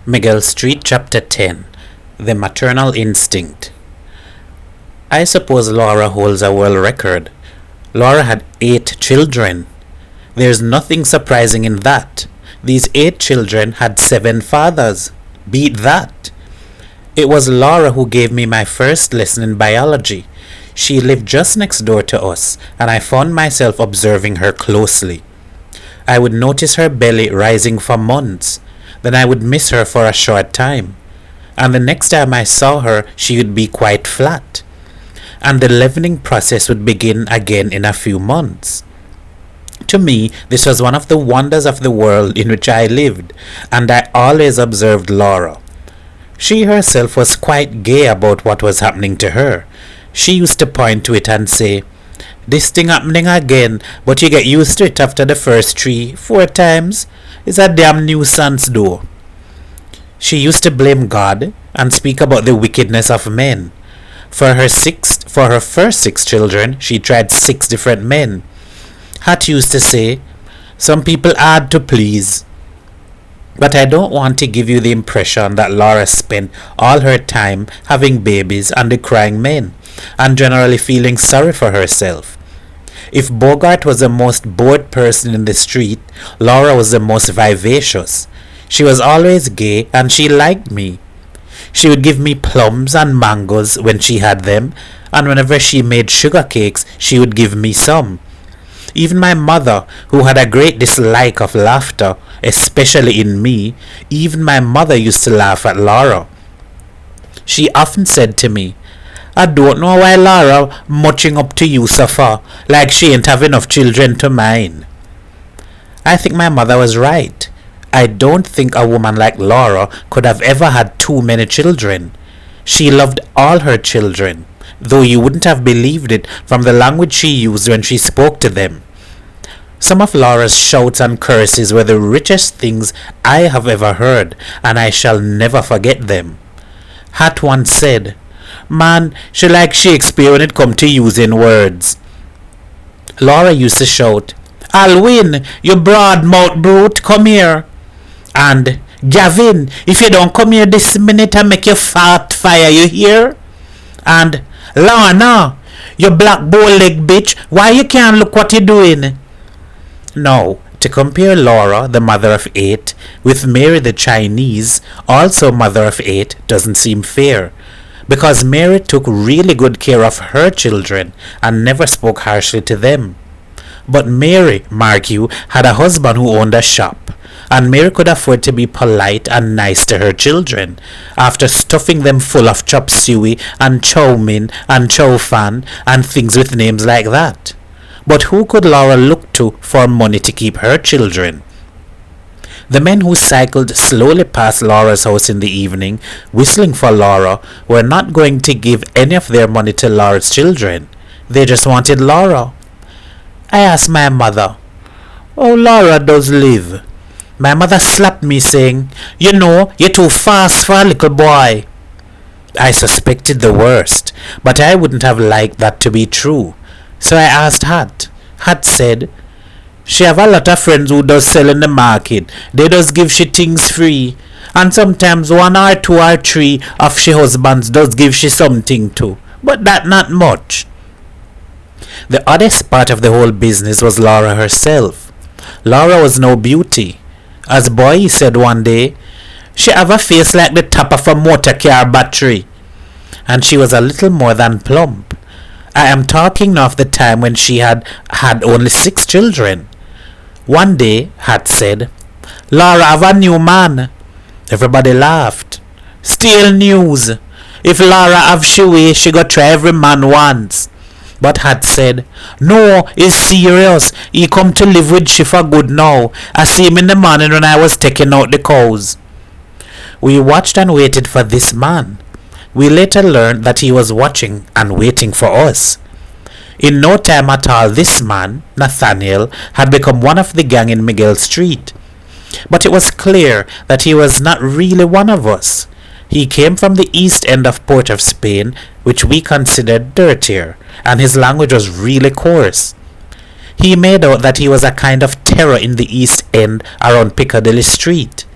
Miguel Street, Chapter 10. The Maternal Instinct. I suppose Laura holds a world record. Laura had 8 children. There's nothing surprising in that. These 8 children had 7 fathers. Beat that. It was Laura who gave me my first lesson in biology. She lived just next door to us, and I found myself observing her closely. I would notice her belly rising for months. Then I would miss her for a short time. And the next time I saw her, she would be quite flat. And the leavening process would begin again in a few months. To me, this was one of the wonders of the world in which I lived, and I always observed Laura. She herself was quite gay about what was happening to her. She used to point to it and say, "This thing happening again, but you get used to it after the first 3-4 times. It's a damn nuisance though." She used to blame God and speak about the wickedness of men. For her first 6 children, she tried 6 different men. Hat used to say, "Some people hard to please." But I don't want to give you the impression that Laura spent all her time having babies and decrying men, and generally feeling sorry for herself. If Bogart was the most bored person in the street, Laura was the most vivacious. She was always gay and she liked me. She would give me plums and mangoes when she had them, and whenever she made sugar cakes, she would give me some. Even my mother, who had a great dislike of laughter, especially in me, even my mother used to laugh at Laura. She often said to me, "I don't know why Laura muching up to you so far, like she ain't have enough children to mind." I think my mother was right. I don't think a woman like Laura could have ever had too many children. She loved all her children, though you wouldn't have believed it from the language she used when she spoke to them. Some of Laura's shouts and curses were the richest things I have ever heard, and I shall never forget them. Hat once said, "Man, she like Shakespeare when it come to using words." Laura used to shout, "Alwyn, you broad-mouthed brute, come here." And, "Gavin, if you don't come here this minute, I make you fart fire, you hear?" And, "Lana, you black bow-leg bitch, why you can't look what you're doing?" Now, to compare Laura, the mother of 8, with Mary the Chinese, also mother of 8, doesn't seem fair, because Mary took really good care of her children and never spoke harshly to them. But Mary, mark you, had a husband who owned a shop, and Mary could afford to be polite and nice to her children, after stuffing them full of chop suey and chow mein and chow fan and things with names like that. But who could Laura look to for money to keep her children? The men who cycled slowly past Laura's house in the evening, whistling for Laura, were not going to give any of their money to Laura's children. They just wanted Laura. I asked my mother, "Oh, Laura does live?" My mother slapped me, saying, "You know, you're too fast for a little boy." I suspected the worst, but I wouldn't have liked that to be true. So I asked Hat. Hat said, "She have a lot of friends who does sell in the market. They does give she things free. And sometimes 1 or 2 or 3 of she husbands does give she something too. But that not much." The oddest part of the whole business was Laura herself. Laura was no beauty. As Boy said one day, "She have a face like the top of a motor car battery." And she was a little more than plump. I am talking now of the time when she had only 6 children. One day, Hat said, "Laura have a new man." Everybody laughed. Still news. If Laura have she way, she go try every man once. But Hat said, "No, it's serious. He come to live with she for good now. I see him in the morning when I was taking out the cows." We watched and waited for this man. We later learned that he was watching and waiting for us. In no time at all, this man, Nathaniel, had become one of the gang in Miguel Street. But it was clear that he was not really one of us. He came from the east end of Port of Spain, which we considered dirtier, and his language was really coarse. He made out that he was a kind of terror in the east end around Piccadilly Street.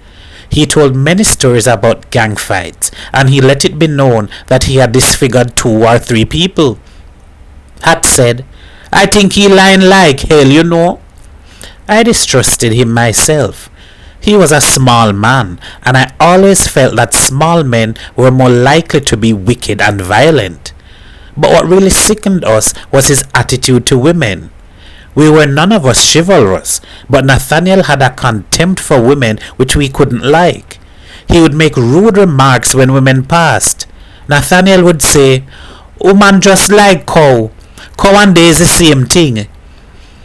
He told many stories about gang fights, and he let it be known that he had disfigured 2 or 3 people. Hat said, I think he lying like hell, you know. I distrusted him myself. He was a small man, and I always felt that small men were more likely to be wicked and violent. But what really sickened us was his attitude to women. We were none of us chivalrous, but Nathaniel had a contempt for women which we couldn't like. He would make rude remarks when women passed. Nathaniel would say, Woman just like cow. Cow and day is the same thing.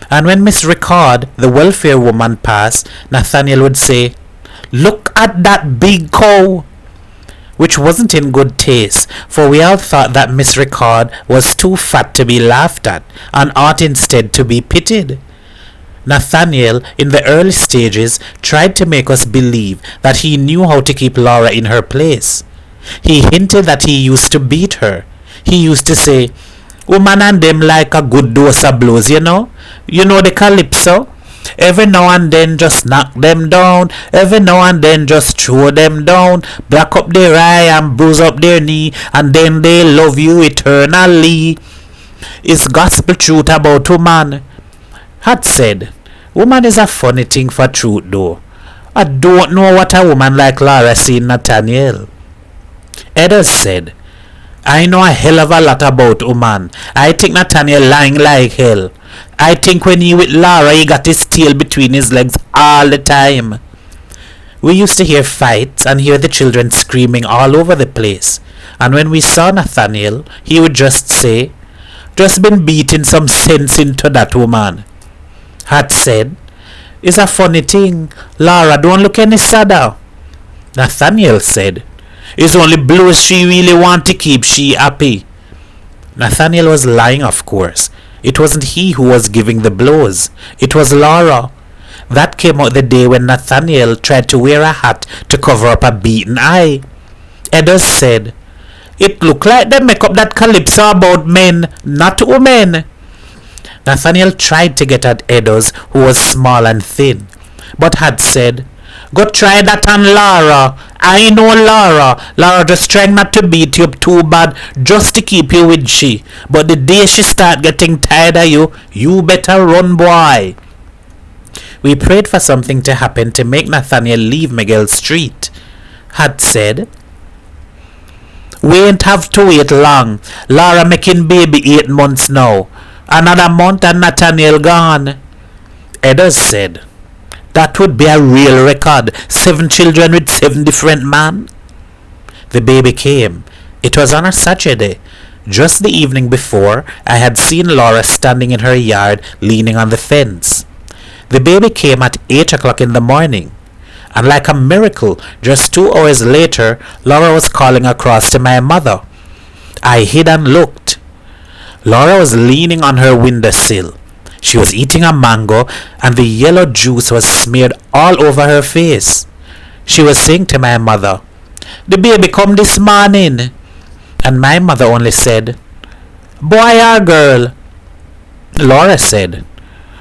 And when Miss Rickard, the welfare woman, passed, Nathaniel would say, Look at that big cow. Which wasn't in good taste, for we all thought that Miss Rickard was too fat to be laughed at, and ought instead to be pitied. Nathaniel, in the early stages, tried to make us believe that he knew how to keep Laura in her place. He hinted that he used to beat her. He used to say, Woman and them like a good dose of blows, you know. You know the calypso? Every now and then just knock them down. Every now and then just throw them down. Black up their eye and bruise up their knee. And then they love you eternally. It's gospel truth about woman. Had said, woman is a funny thing for truth though. I don't know what a woman like Laura see in Nathaniel. Edders said, I know a hell of a lot about woman. I think Nathaniel lying like hell. I think when he with Laura, he got his tail between his legs all the time. We used to hear fights and hear the children screaming all over the place. And when we saw Nathaniel, he would just say, Just been beating some sense into that woman. Had said, It's a funny thing. Laura don't look any sadder. Nathaniel said, It's only blows she really want to keep she happy. Nathaniel was lying, of course. It wasn't he who was giving the blows. It was Laura. That came out the day when Nathaniel tried to wear a hat to cover up a beaten eye. Edders said, It looked like they make up that calypso about men, not women. Nathaniel tried to get at Edders, who was small and thin, but had said, Go try that on Laura. I know Laura. Laura just trying not to beat you up too bad just to keep you with she. But the day she start getting tired of you, you better run, boy. We prayed for something to happen to make Nathaniel leave Miguel Street. Had said, We ain't have to wait long. Laura making baby 8 months now. Another month and Nathaniel gone. Edders said, That would be a real record. 7 children with 7 different men. The baby came. It was on a Saturday. Just the evening before, I had seen Laura standing in her yard leaning on the fence. The baby came at 8 o'clock in the morning. And like a miracle, just 2 hours later, Laura was calling across to my mother. I hid and looked. Laura was leaning on her windowsill. She was eating a mango, and the yellow juice was smeared all over her face. She was saying to my mother, The baby come this morning. And my mother only said, Boy or girl? Laura said,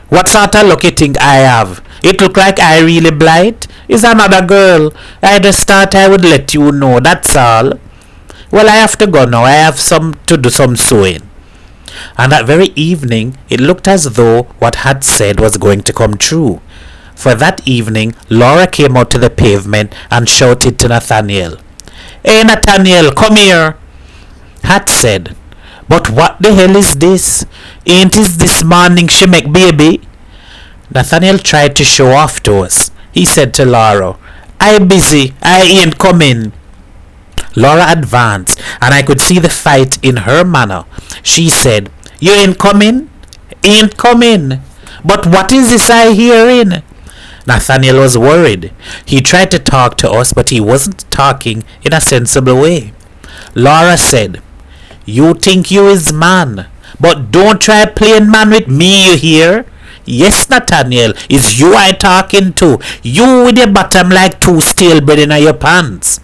What sort of lucky thing I have? It look like I really blight? Is another girl. I just thought I would let you know, that's all. Well, I have to go now. I have to do some sewing. And that very evening, it looked as though what had said was going to come true. For that evening, Laura came out to the pavement and shouted to Nathaniel, Hey Nathaniel, come here. Had said, But what the hell is this? Ain't it this morning she make baby? Nathaniel tried to show off to us. He said to Laura, I busy, I ain't coming. Laura advanced, and I could see the fight in her manner. She said, You ain't coming? Ain't coming. But what is this I hearing? Nathaniel was worried. He tried to talk to us, but he wasn't talking in a sensible way. Laura said, You think you is man, but don't try playing man with me, you hear? Yes, Nathaniel, it's you I talking to. You with your bottom like 2 stale bread in your pants.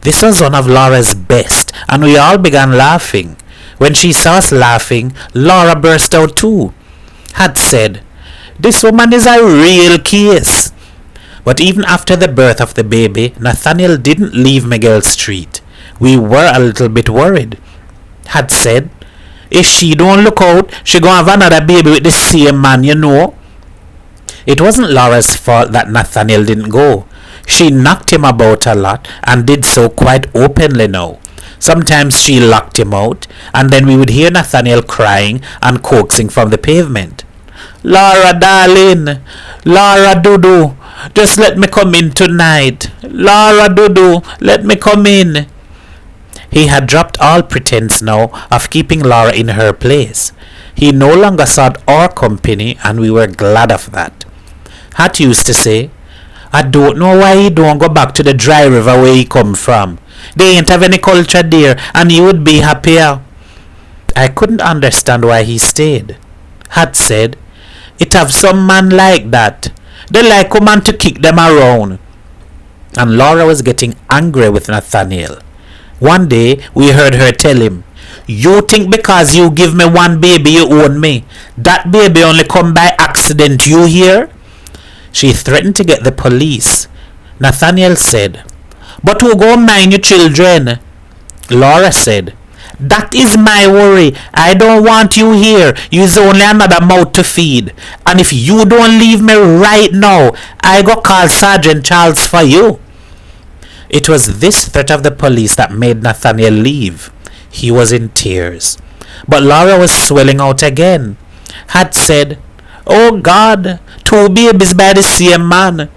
This was one of Laura's best, and we all began laughing. When she saw us laughing, Laura burst out too. Had said, This woman is a real case. But even after the birth of the baby, Nathaniel didn't leave Miguel Street. We were a little bit worried. Had said, if she don't look out, she gonna have another baby with the same man, you know. It wasn't Laura's fault that Nathaniel didn't go. She knocked him about a lot and did so quite openly now. Sometimes she locked him out, and then we would hear Nathaniel crying and coaxing from the pavement. Laura, darling, Laura Dudu, just let me come in tonight. Laura Dudu, let me come in. He had dropped all pretense now of keeping Laura in her place. He no longer sought our company, and we were glad of that. Hat used to say, I don't know why he don't go back to the dry river where he come from. They ain't have any culture there, and he would be happier. I couldn't understand why he stayed. Hat said, it have some man like that. They like a man to kick them around. And Laura was getting angry with Nathaniel. One day, we heard her tell him, you think because you give me one baby you own me? That baby only come by accident, you hear? She threatened to get the police. Nathaniel said, but who go mind your children? Laura said, that is my worry. I don't want you here. You's only another mouth to feed. And if you don't leave me right now, I go call Sergeant Charles for you. It was this threat of the police that made Nathaniel leave. He was in tears. But Laura was swelling out again. Had said, oh God, 2 babies by the same man.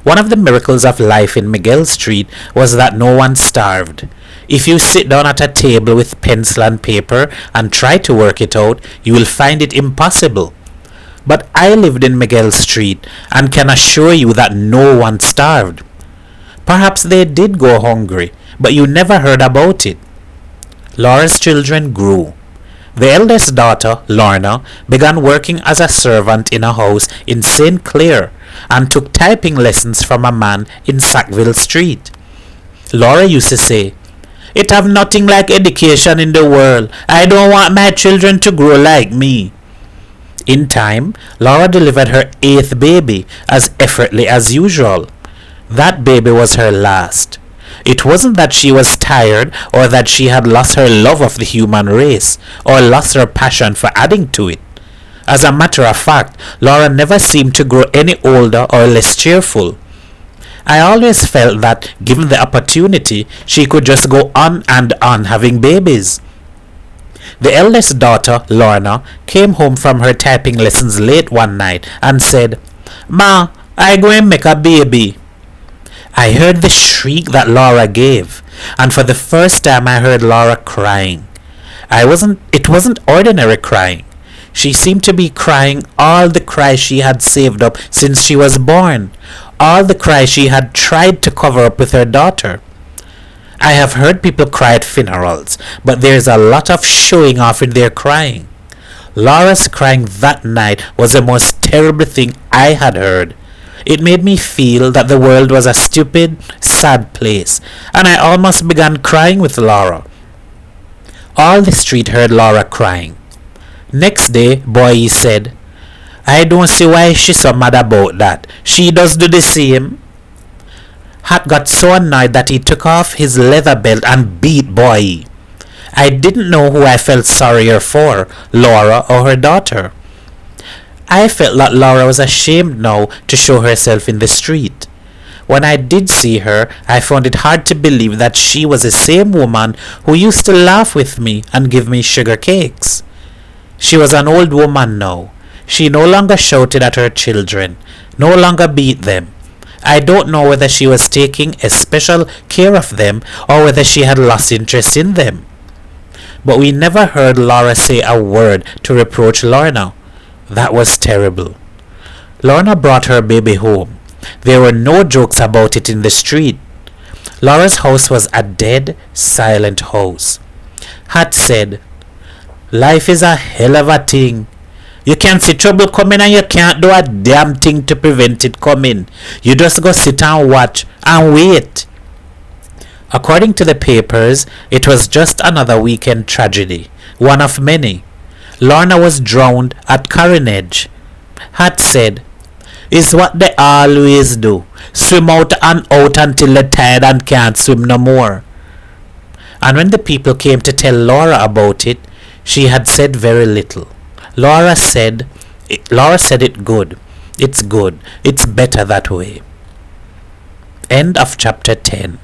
One of the miracles of life in Miguel Street was that no one starved. If you sit down at a table with pencil and paper and try to work it out, you will find it impossible. But I lived in Miguel Street and can assure you that no one starved. Perhaps they did go hungry, but you never heard about it. Laura's children grew. The eldest daughter, Lorna, began working as a servant in a house in St. Clair and took typing lessons from a man in Sackville Street. Laura used to say, it have nothing like education in the world. I don't want my children to grow like me. In time, Laura delivered her 8th baby as effortlessly as usual. That baby was her last. It wasn't that she was tired or that she had lost her love of the human race or lost her passion for adding to it. As a matter of fact, Laura never seemed to grow any older or less cheerful. I always felt that, given the opportunity, she could just go on and on having babies. The eldest daughter, Lorna, came home from her typing lessons late one night and said, Ma, I go and make a baby. I heard the shriek that Laura gave, and for the first time I heard Laura crying. It wasn't ordinary crying. She seemed to be crying all the cries she had saved up since she was born, all the cries she had tried to cover up with her daughter. I have heard people cry at funerals, but there's a lot of showing off in their crying. Laura's crying that night was the most terrible thing I had heard. It made me feel that the world was a stupid, sad place, and I almost began crying with Laura. All the street heard Laura crying. Next day, Boy said, I don't see why she's so mad about that. She does do the same. Hat got so annoyed that he took off his leather belt and beat Boy. I didn't know who I felt sorrier for, Laura or her daughter. I felt that Laura was ashamed now to show herself in the street. When I did see her, I found it hard to believe that she was the same woman who used to laugh with me and give me sugar cakes. She was an old woman now. She no longer shouted at her children, no longer beat them. I don't know whether she was taking especial care of them or whether she had lost interest in them. But we never heard Laura say a word to reproach Lorna. That was terrible. Lorna brought her baby home. There were no jokes about it in the street. Laura's house was a dead, silent house. Hat said, life is a hell of a thing. You can see trouble coming and you can't do a damn thing to prevent it coming. You just go sit and watch and wait. According to the papers, it was just another weekend tragedy, one of many. Lorna was drowned at Carinage. Hat said, is what they always do. Swim out and out until they're tired and can't swim no more. And when the people came to tell Laura about it, she had said very little. Laura said it good. It's good. It's better that way. End of chapter 10.